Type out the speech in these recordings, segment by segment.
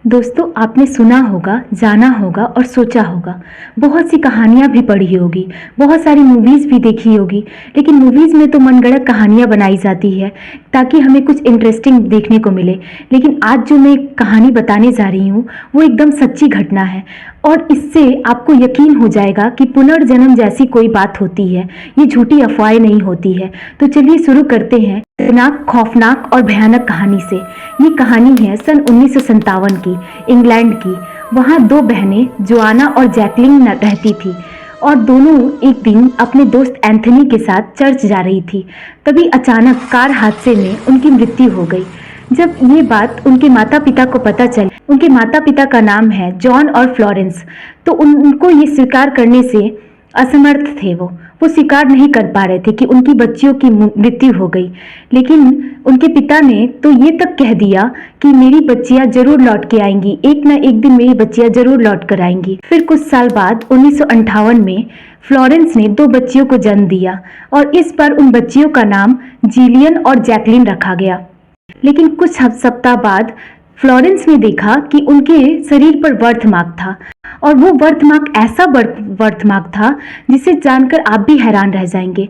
दोस्तों, आपने सुना होगा, जाना होगा और सोचा होगा। बहुत सी कहानियाँ भी पढ़ी होगी, बहुत सारी मूवीज़ भी देखी होगी। लेकिन मूवीज़ में तो मनगढ़ंत कहानियाँ बनाई जाती है ताकि हमें कुछ इंटरेस्टिंग देखने को मिले। लेकिन आज जो मैं कहानी बताने जा रही हूँ वो एकदम सच्ची घटना है और इससे आपको यकीन हो जाएगा कि पुनर्जन्म जैसी कोई बात होती है, ये झूठी अफवाहें नहीं होती है। तो चलिए शुरू करते हैं खौफनाक और भयानक कहानी से। ये कहानी है सन 1957 की, इंग्लैंड की। वहाँ दो बहनें जोआना और जैकलिन रहती थी और दोनों एक दिन अपने दोस्त एंथनी के साथ चर्च जा रही थी। तभी अचानक कार हादसे में उनकी मृत्यु हो गई। जब ये बात उनके माता पिता को पता चली, उनके माता पिता का नाम है जॉन और फ्लोरेंस, तो उनको ये स्वीकार करने से असमर्थ थे। वो स्वीकार नहीं कर पा रहे थे कि उनकी बच्चियों की मृत्यु हो गई। लेकिन उनके पिता ने तो ये तक कह दिया कि मेरी बच्चियां जरूर लौट के आएंगी, एक ना एक दिन मेरी बच्चियां जरूर लौट कर आएंगी। फिर कुछ साल बाद 1958 में फ्लोरेंस ने दो बच्चियों को जन्म दिया और इस पर उन बच्चियों का नाम जिलियन और जैकलिन रखा गया। लेकिन कुछ सप्ताह बाद फ्लोरेंस ने देखा कि उनके शरीर पर बर्थमार्क था और वो बर्थमार्क ऐसा बर्थमार्क था जिसे जानकर आप भी हैरान रह जाएंगे।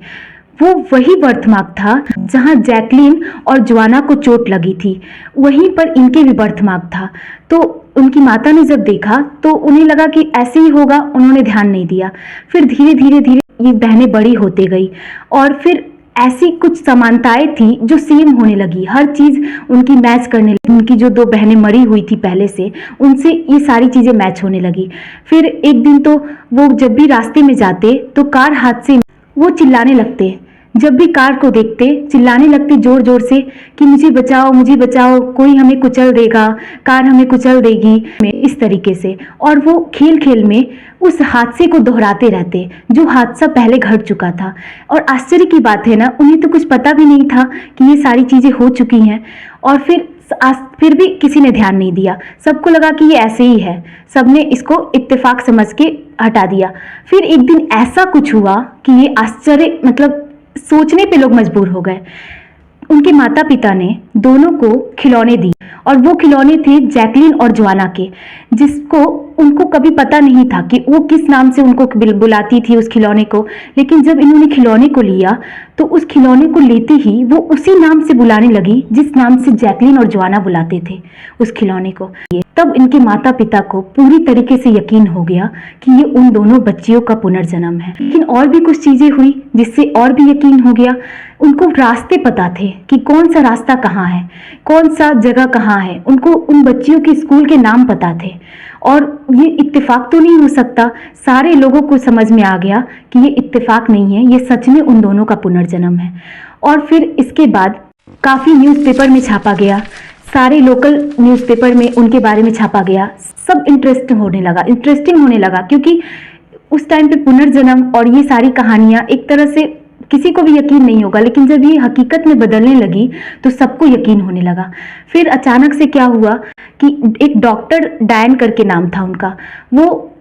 वो वही बर्थमार्क था जहां जैकलिन और जोआना को चोट लगी थी, वहीं पर इनके भी बर्थमार्क था। तो उनकी माता ने जब देखा तो उन्हें लगा कि ऐसे ही होगा, उन्होंने ध्यान नहीं दिया। फिर धीरे धीरे ये बहनें बड़ी होते गई और फिर ऐसी कुछ समानताएं थी जो सेम होने लगी। हर चीज उनकी मैच करने लगी। उनकी जो दो बहनें मरी हुई थी पहले से, उनसे ये सारी चीजें मैच होने लगी। फिर एक दिन तो वो जब भी रास्ते में जाते तो कार हादसे में वो चिल्लाने लगते। जब भी कार को देखते चिल्लाने लगते जोर जोर से कि मुझे बचाओ, मुझे बचाओ, कोई हमें कुचल देगा, कार हमें कुचल देगी, इस तरीके से। और वो खेल खेल में उस हादसे को दोहराते रहते जो हादसा पहले घट चुका था। और आश्चर्य की बात है ना, उन्हें तो कुछ पता भी नहीं था कि ये सारी चीजें हो चुकी हैं। और फिर भी किसी ने ध्यान नहीं दिया, सबको लगा कि ये ऐसे ही है, सबने इसको इत्तेफाक समझ के हटा दिया। फिर एक दिन ऐसा कुछ हुआ कि ये आश्चर्य, मतलब सोचने पे लोग मजबूर हो गए। उनके माता पिता ने दोनों को खिलौने दिए और वो खिलौने थे जैकलिन और जोआना के, जिसको उनको कभी पता नहीं था कि वो किस नाम से उनको बुलाती थी उस खिलौने को। लेकिन जब इन्होंने खिलौने को लिया तो उस खिलौने को लेते ही वो उसी नाम से बुलाने लगी जिस नाम से जैकलिन और जोआना बुलाते थे उस खिलौने को। तब इनके माता पिता को पूरी तरीके से यकीन हो गया कि ये उन दोनों बच्चियों का पुनर्जन्म है। लेकिन और भी कुछ चीजें हुई जिससे और भी यकीन हो गया। उनको रास्ते पता थे कि कौन सा रास्ता कहाँ है, कौन सा जगह कहाँ है। उनको उन बच्चियों के स्कूल के नाम पता थे। और ये इत्तेफाक तो नहीं हो सकता। सारे लोगों को समझ में आ गया कि ये इत्तेफाक नहीं है, ये सच में उन दोनों का पुनर्जन्म है। और फिर इसके बाद काफी न्यूज़पेपर में छापा गया, सारे लोकल न्यूज़पेपर में उनके बारे में छापा गया। सब इंटरेस्टिंग होने लगा क्योंकि उस टाइम पे पुनर्जन्म और ये सारी कहानियां एक तरह से किसी को भी यकीन नहीं होगा, लेकिन जब ये हकीकत में बदलने लगी तो सबको यकीन होने लगा। फिर अचानक से क्या हुआ कि एक डॉक्टर, डायन करके नाम था उनका, वो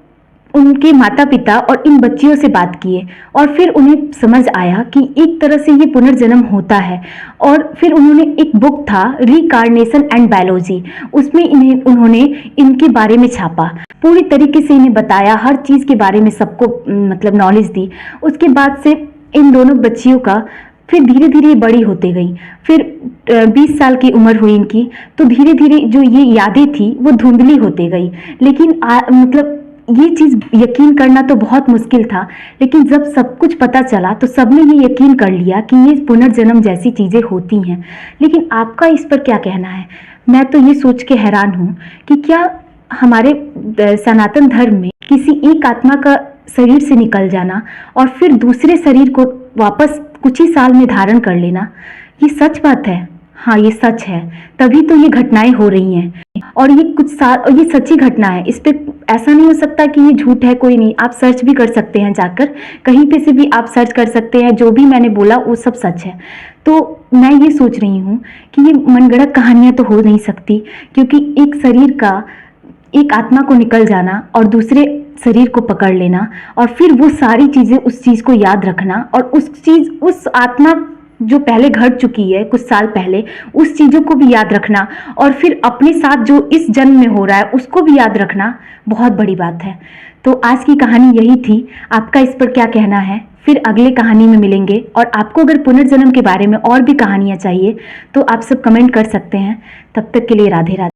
उनके माता पिता और इन बच्चियों से बात किए और फिर उन्हें समझ आया कि एक तरह से ये पुनर्जन्म होता है। और फिर उन्होंने एक बुक था रीकार्नेशन एंड बायोलॉजी, उसमें उन्होंने इनके बारे में छापा, पूरी तरीके से इन्हें बताया, हर चीज के बारे में सबको मतलब नॉलेज दी। उसके बाद से इन दोनों बच्चियों का फिर धीरे धीरे बड़ी होते गई। फिर 20 साल की उम्र हुई इनकी, तो धीरे धीरे जो ये यादें थी वो धुंधली होते गई। लेकिन मतलब ये चीज यकीन करना तो बहुत मुश्किल था। लेकिन जब सब कुछ पता चला तो सबने ये यकीन कर लिया कि ये पुनर्जन्म जैसी चीजें होती हैं। लेकिन आपका इस पर क्या कहना है? मैं तो ये सोच के हैरान हूँ कि क्या हमारे सनातन धर्म में किसी एक आत्मा का शरीर से निकल जाना और फिर दूसरे शरीर को वापस कुछ ही साल में धारण कर लेना, ये सच बात है? हाँ, ये सच है, तभी तो ये घटनाएं हो रही हैं। और ये कुछ साल, और ये सच्ची घटना है, इस पे ऐसा नहीं हो सकता कि ये झूठ है। कोई नहीं, आप सर्च भी कर सकते हैं, जाकर कहीं पे से भी आप सर्च कर सकते हैं, जो भी मैंने बोला वो सब सच है। तो मैं ये सोच रही हूँ कि ये मनगढ़ंत कहानियां तो हो नहीं सकती, क्योंकि एक शरीर का, एक आत्मा को निकल जाना और दूसरे शरीर को पकड़ लेना और फिर वो सारी चीजें, उस चीज को याद रखना और उस आत्मा जो पहले घट चुकी है कुछ साल पहले, उस चीज़ों को भी याद रखना और फिर अपने साथ जो इस जन्म में हो रहा है उसको भी याद रखना बहुत बड़ी बात है। तो आज की कहानी यही थी। आपका इस पर क्या कहना है? फिर अगले कहानी में मिलेंगे। और आपको अगर पुनर्जन्म के बारे में और भी कहानियाँ चाहिए तो आप सब कमेंट कर सकते हैं। तब तक के लिए राधे राधे।